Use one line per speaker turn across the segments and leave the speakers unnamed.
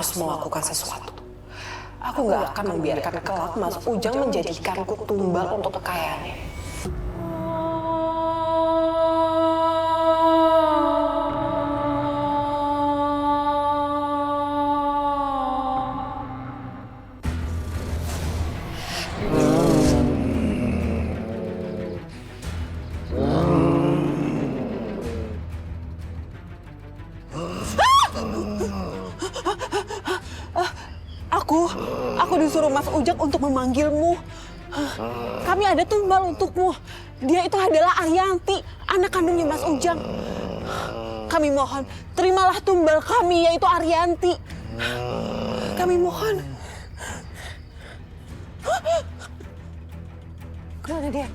harus melakukan sesuatu. Aku nggak akan membiarkan kelak Mas Ujang menjadikanku tumbal untuk kekayaannya. Aku disuruh Mas Ujang untuk memanggilmu. Kami ada tumbal untukmu. Dia itu adalah Arianti, anak kandungnya Mas Ujang. Kami mohon, terimalah tumbal kami, yaitu Arianti. Kami mohon. Kemana dia?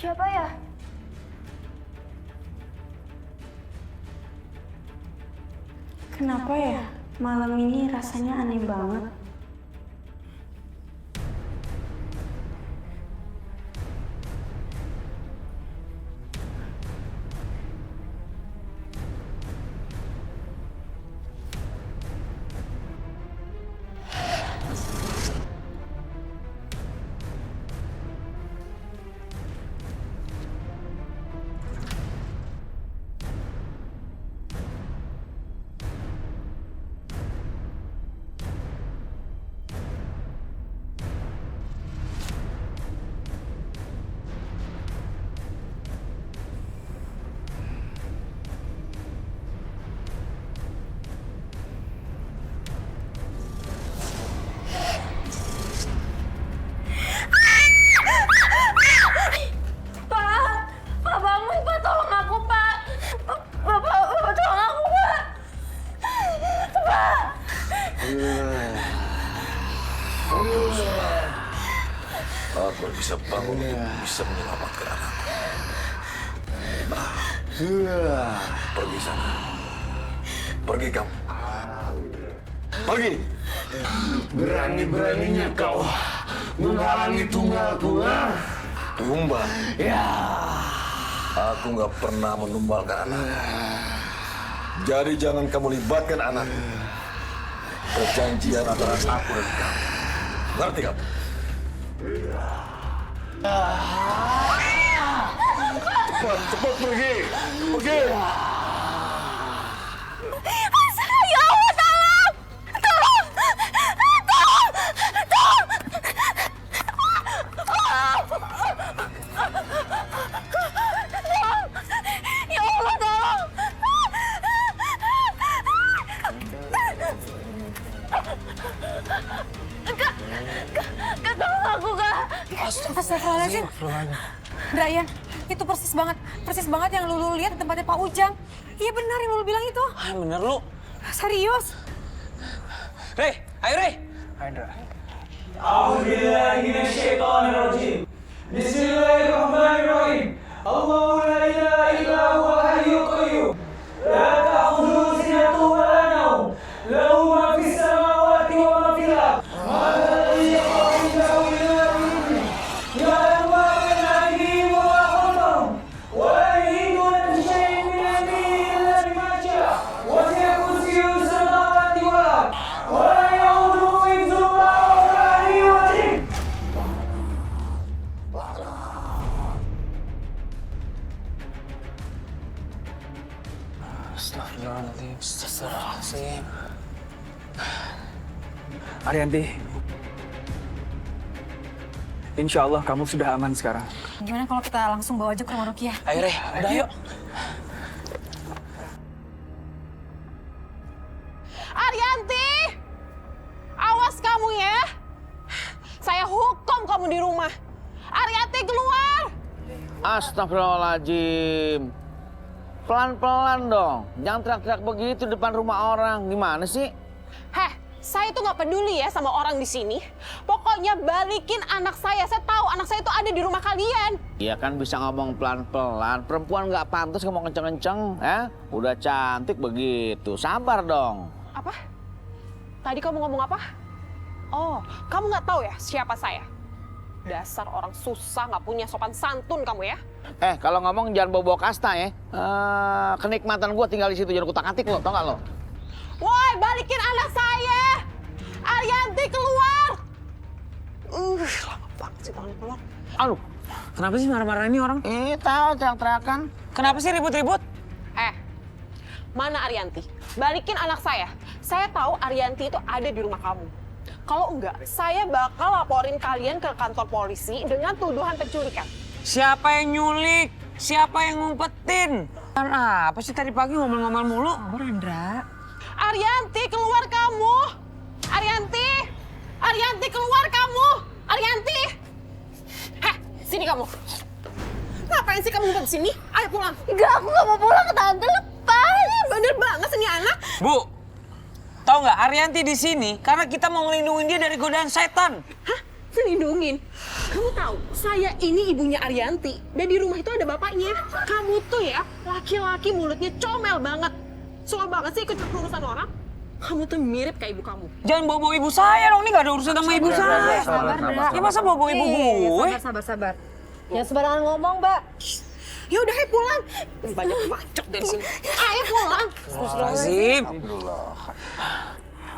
Siapa ya? Kenapa ya? Malam ini rasanya aneh banget.
Aku bisa bangun untuk bisa menyelamatkan anakku. Pergi sana. Pergi kamu. Pergi.
Berani-beraninya kau menghalangi tunggalku, ha?
Tumbal?
Ya.
Aku nggak pernah menumbalkan anak. Jadi jangan kamu libatkan anak. Perjanjian antara aku dan kamu. Ngerti kamu? Cepat, cepat pergi. Pergi.
Ya Allah, tolong! Tolong! Tolong! Tolong! Ya Allah, tolong! Kak, tolong aku, Kak!
Astagfirullahaladzim. Brian, itu persis banget yang Lulu lihat di tempatnya Pak Ujang. Iya benar yang Lulu bilang itu.
Bener lu.
Serius.
Rey, ayo Rey.
A'udzubillahiminasyaitonirrajim. Bismillahirrahmanirrahim. Allahu la ilaha illa huwal hayyul qayyum. La ta'khudhuhu sinatun wa la nawm. Lahu ma fis samawati wa ma fil ardh. Man alladhi yashfa'u indahu illa bi'idhnihi. Ya'lamu ma bayna aydihim wa ma khalfahum. Wa la yuhituna bi shay'in min ilmihi illa bima sha'a. Wasi'a kursiyyuhu samawati wal ardh. Wa la ya'uduhu hifdhuhuma wa huwal 'aliyyul 'azim.
Astagfirullahaladzim. Arianti, insya Allah kamu sudah aman sekarang.
Gimana kalau kita langsung bawa aja ke rumah Rukiah?
Ayo Rey, udah yuk.
Arianti! Awas kamu ya! Saya hukum kamu di rumah. Arianti keluar!
Astagfirullahaladzim. Pelan-pelan dong. Jangan teriak-teriak begitu depan rumah orang. Gimana sih?
Heh, saya tuh nggak peduli ya sama orang di sini. Pokoknya balikin anak saya. Saya tahu anak saya itu ada di rumah kalian.
Iya kan bisa ngomong pelan-pelan. Perempuan nggak pantas ngomong kenceng-kenceng. Ya? Udah cantik begitu. Sabar dong.
Apa? Tadi kamu ngomong apa? Oh, kamu nggak tahu ya siapa saya? Dasar orang susah, nggak punya sopan santun kamu ya.
Kalau ngomong jangan bawa-bawa kasta ya. Kenikmatan gua tinggal di situ, jangan kutak-atik lo, tau gak lo?
Woi, balikin anak saya! Arianti keluar! Lama banget sih tangan keluar.
Aduh,
Kenapa sih marah-marah ini orang?
tahu teriak-teriakan.
Kenapa sih ribut-ribut?
Mana Arianti? Balikin anak saya. Saya tahu Arianti itu ada di rumah kamu. Kalau enggak, saya bakal laporin kalian ke kantor polisi dengan tuduhan penculikan.
Siapa yang nyulik? Siapa yang ngumpetin? Kan apa sih tadi pagi ngomel-ngomel mulu?
Arianti, keluar kamu! Arianti! Arianti, keluar kamu! Arianti! Sini kamu. Ngapain sih kamu ngumpet di sini? Ayo pulang.
Enggak, aku nggak mau pulang ke tante, lepas.
Bener banget sih nih anak.
Bu, tahu nggak Arianti di sini karena kita mau ngelindungin dia dari godaan setan.
Hah? Selindungin? Kamu tahu, saya ini ibunya Arianti. Dan di rumah itu ada bapaknya. Kamu tuh ya, laki-laki mulutnya comel banget. Suka banget sih ikut urusan orang. Kamu tuh mirip kayak ibu kamu.
Jangan bawa-bawa ibu saya dong, ini nggak ada urusan sama ibu saya. Ya masa bawa-bawa ibu gue?
Sabar. Jangan sembarangan ngomong, Mbak.
Ya udah, ayo pulang. Banyak bacot dari sini. Ayo pulang.
Astagfirullahaladzim.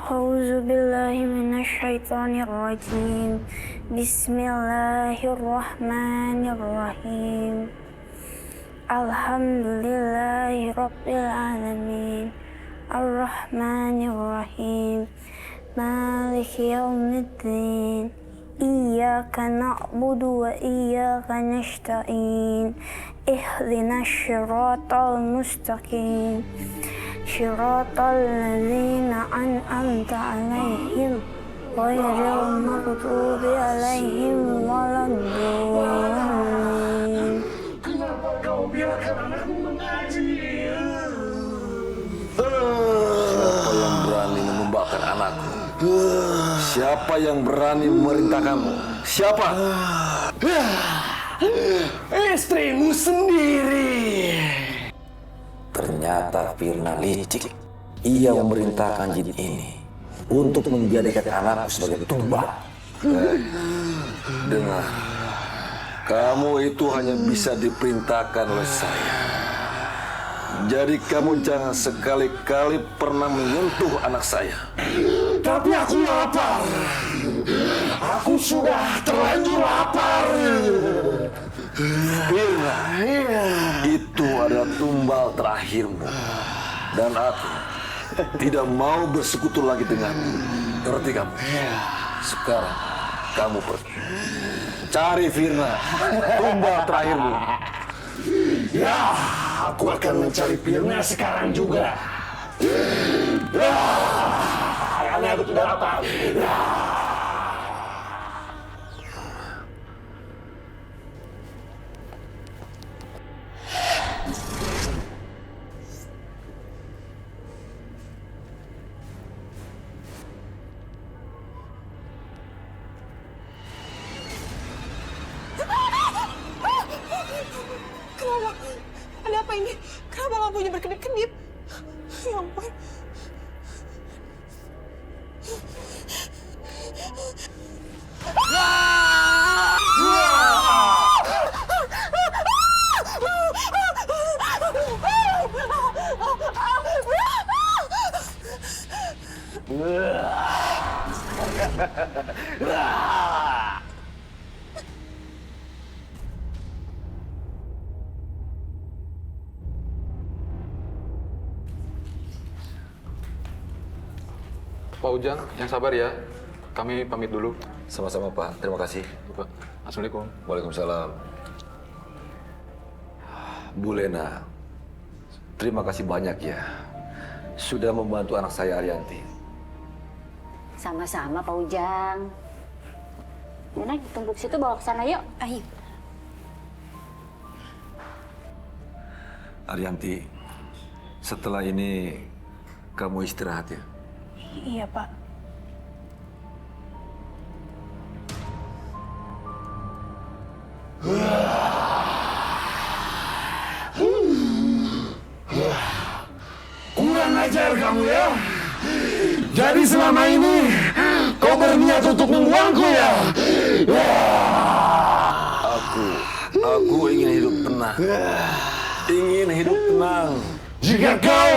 A'udzu billahi minasyaitonir rajim. Bismillahirrahmanirrahim. Alhamdulillahi rabbil alamin. Ar-Rahmanir-Rahim. Maliki yaumiddin. Iyyaka na'budu wa iyyaka nasta'in. Ihdinas siratal mustaqim. Siratal ladzina an'amta 'alaihim ghairil maghdubi 'alaihim waladdallin.
Kenapa kau biarkan anakku mengaji?
Siapa yang berani menumbalkan anakku? Siapa yang berani memerintah kamu? Siapa?
Istrimu sendiri.
Ternyata Firna licik. Ia memerintahkan jin ini untuk menjadikan anakku sebagai tumbal. Dengar, kamu itu hanya bisa diperintahkan oleh saya. Jadi kamu jangan sekali-kali pernah menyentuh anak saya.
Tapi aku lapar. Aku sudah terlanjur lapar.
Firna, itu adalah tumbal terakhirmu. Dan aku tidak mau bersekutu lagi denganmu. Ngerti kamu? Sekarang kamu pergi. Cari Firna, tumbal terakhirmu.
Ya, aku akan mencari Firna sekarang juga. Karena aku tidak lapar.
Kenapa? Ada apa ini? Kenapa lampunya berkedip-kedip? Ya ampun.
Pak Ujang, yang sabar ya. Kami pamit dulu.
Sama-sama Pak, terima kasih.
Pak, Assalamualaikum.
Waalaikumsalam. Bu Lena, terima kasih banyak ya. Sudah membantu anak saya Arianti.
Sama-sama Pak Ujang. Yuna, tunggu di situ, bawa ke sana yuk.
Ayo.
Arianti, setelah ini kamu istirahat ya.
Iya, Pak.
Kurang ajar kamu ya. Jadi selama ini kau berniat berniat untuk membuangku ya?
Aku ingin hidup tenang. Ingin hidup tenang.
Jika kau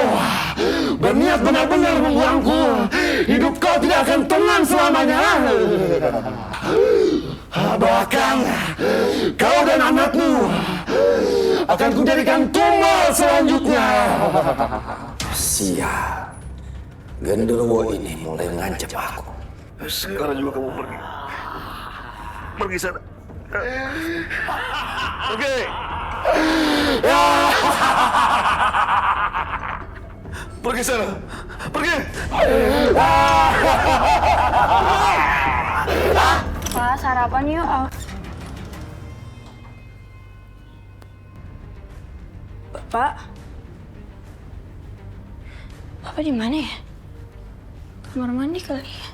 berniat benar-benar membuangku, hidup kau tidak akan tenang selamanya. Bahkan kau dan anakmu akan kujadikan tumbal selanjutnya.
Sial. Genderuwo ini mulai mengancam aku. Sekarang juga kamu pergi. Pergi sana. Oke. Pergi sana. Pergi.
Pak, sarapan yuk. Bapak? Bapak di mana ya? Kamar mandi kali ya?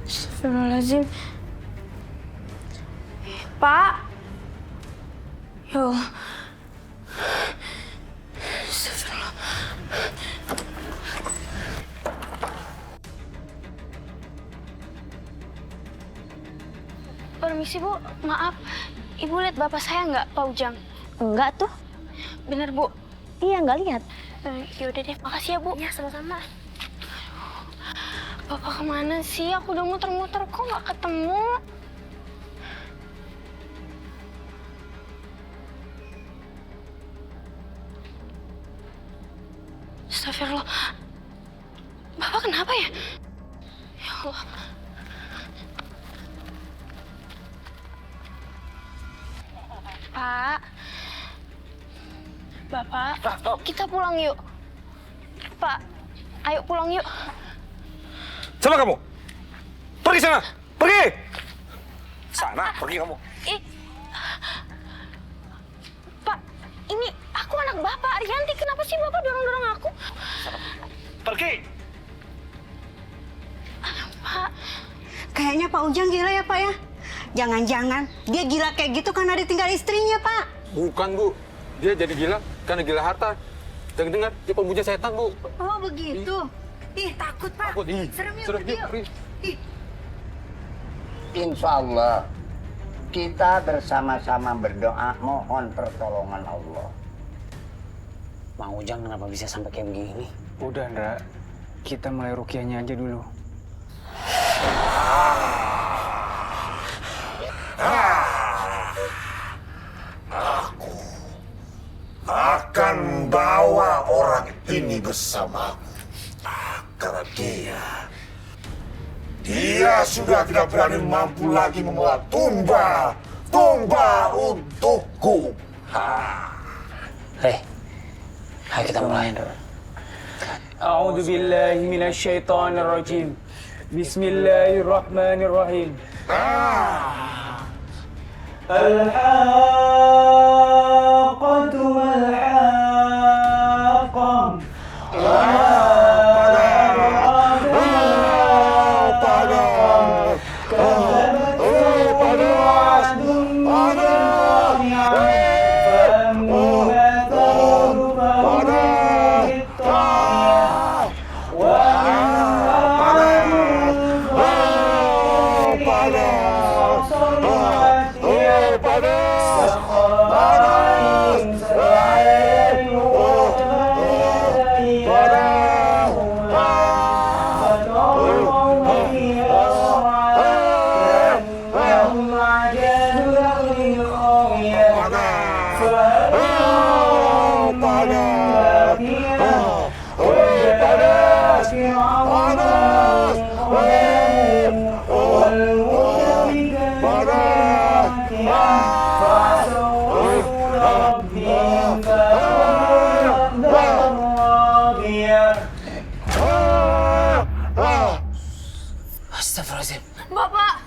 Astagfirullahaladzim. Pak! Ya Allah. Astagfirullah. Permisi Bu, maaf. Ibu lihat bapak saya nggak, Pak Ujang?
Enggak tuh.
Bener Bu?
Iya, nggak lihat.
Yaudah deh, makasih ya Bu.
Iya, sama-sama.
Bapak kemana sih? Aku udah muter-muter kok nggak ketemu. Astagfirullah. Bapak kenapa ya? Ya Allah. Pak. Bapak, kita pulang yuk. Pak, ayo pulang yuk.
Sana kamu. Pergi sana. Pergi. Sana, pergi kamu.
Pak, ini aku anak Bapak, Arianti. Kenapa sih Bapak dorong-dorong aku?
Pergi.
Pak.
Kayaknya Pak Ujang gila ya, Pak ya? Jangan-jangan dia gila kayak gitu karena ditinggal istrinya, Pak.
Bukan, Bu. Dia jadi gila karena gila harta. Dengar, dia pemuja setan, Bu.
Oh, begitu. Ih, takut, Pak.
Takut, ih.
Serem yuk,
Serem,
pergi
yuk, pergi.
Ih.
Insya Allah kita bersama-sama berdoa mohon pertolongan Allah.
Bang Ujang kenapa bisa sampai kayak begini?
Udah, Ndra. Kita mulai rukiahnya aja dulu.
Aku akan bawa orang ini bersamaku. Karena dia sudah tidak berani mampu lagi membawa tumba untukku.
Hei, ayo kita mulai.
A'udzu billahi minasyaitonir rajim. Bismillahirrahmanirrahim.
Al-haqqatu mal-haqqah.
Astagfirullahaladzim.
Bapak!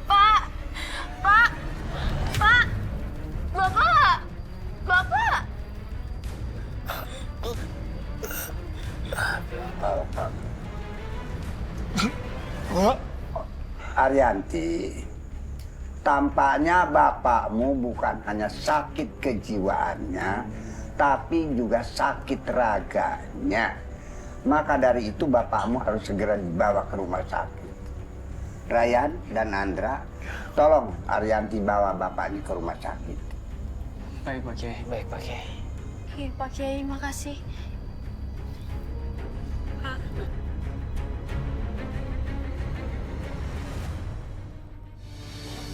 Pak! Pak! Pak! Bapak! Bapak!
Arianti, tampaknya bapakmu bukan hanya sakit kejiwaannya, tapi juga sakit raganya. Maka dari itu bapakmu harus segera dibawa ke rumah sakit. Ryan dan Andra, tolong Arianti bawa bapak ini ke rumah sakit.
Baik, Pak Kiai. Baik, Pak Kiai.
Iya, Pak Kiai, makasih.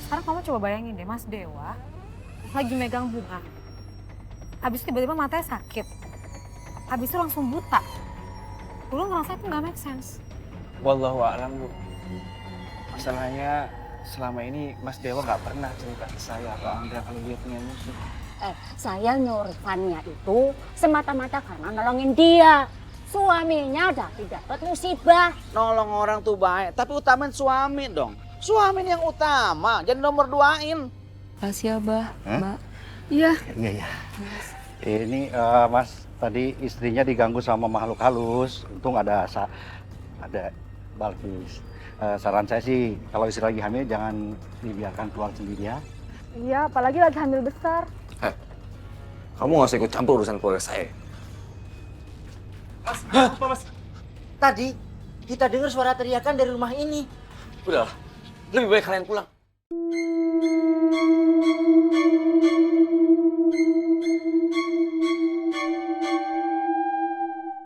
Sekarang kamu coba bayangin deh, Mas Dewa lagi megang bunga. Habis itu tiba-tiba matanya sakit. Habis itu langsung buta. Lu ngerasa itu nggak make sense.
Wallahu a'lam, Bu. Masalahnya selama ini Mas Dewa nggak pernah cerita ke saya atau Andra kalau dia punya musuh.
Saya nyuruh Fannya itu semata-mata karena nolongin dia. Suaminya dapat musibah.
Nolong orang tuh baik, tapi utamain suami dong. Suami yang utama, jangan nomor duain.
Makasih ya, Bah. Mbak.
Iya. Iya. Ini Mas, tadi istrinya diganggu sama makhluk halus. Untung ada Balkis. Saran saya sih, kalau istri lagi hamil jangan dibiarkan keluar sendiri ya.
Iya, apalagi lagi hamil besar.
Kamu nggak usah ikut campur urusan keluarga saya.
Mas, apa Mas? Tadi kita dengar suara teriakan dari rumah ini.
Udahlah, lebih baik kalian pulang.